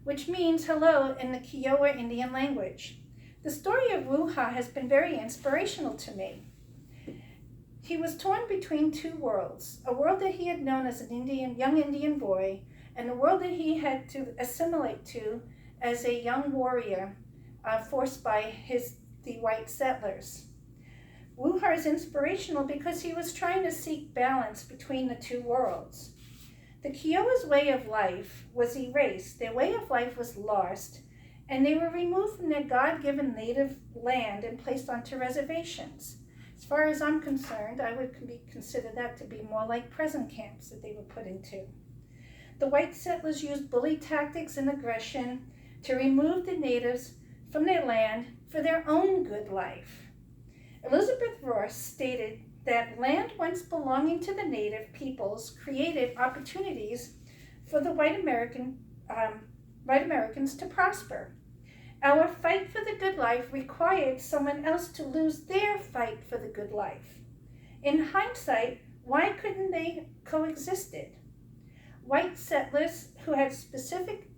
which means hello in the Kiowa Indian language. The story of Wuha has been very inspirational to me. He was torn between two worlds, a world that he had known as an young Indian boy, and the world that he had to assimilate to as a young warrior forced by the white settlers. Wuha is inspirational because he was trying to seek balance between the two worlds. The Kiowa's way of life was erased, their way of life was lost, and they were removed from their God-given native land and placed onto reservations. As far as I'm concerned, I would consider that to be more like prison camps that they were put into. The white settlers used bully tactics and aggression to remove the natives from their land for their own good life. Elizabeth Ross stated that land once belonging to the native peoples created opportunities for the white Americans to prosper. Our fight for the good life required someone else to lose their fight for the good life. In hindsight, why couldn't they coexisted? White settlers who had specific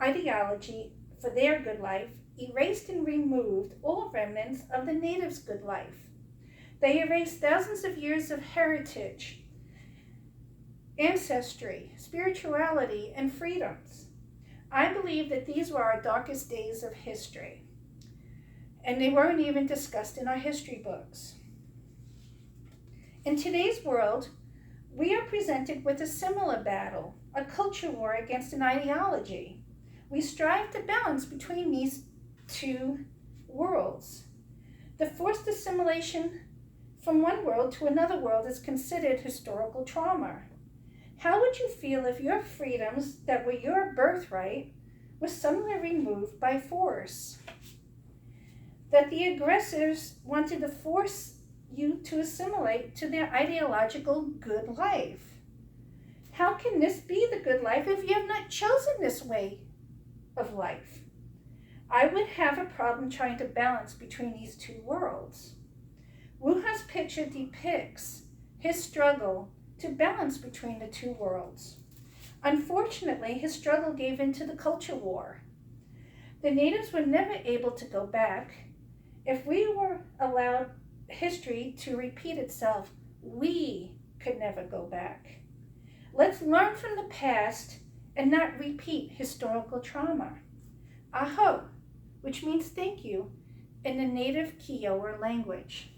ideology for their good life erased and removed all remnants of the natives' good life. They erased thousands of years of heritage, ancestry, spirituality, and freedoms. I believe that these were our darkest days of history, and they weren't even discussed in our history books. In today's world, we are presented with a similar battle, a culture war against an ideology. We strive to balance between these two worlds. The forced assimilation from one world to another world is considered historical trauma. How would you feel if your freedoms that were your birthright were suddenly removed by force? That the aggressors wanted to force you to assimilate to their ideological good life? How can this be the good life if you have not chosen this way of life? I would have a problem trying to balance between these two worlds. Wuha's picture depicts his struggle to balance between the two worlds. Unfortunately, his struggle gave in to the culture war. The natives were never able to go back. If we were allowed history to repeat itself, we could never go back. Let's learn from the past and not repeat historical trauma. Aho, which means thank you in the native Kiowa language.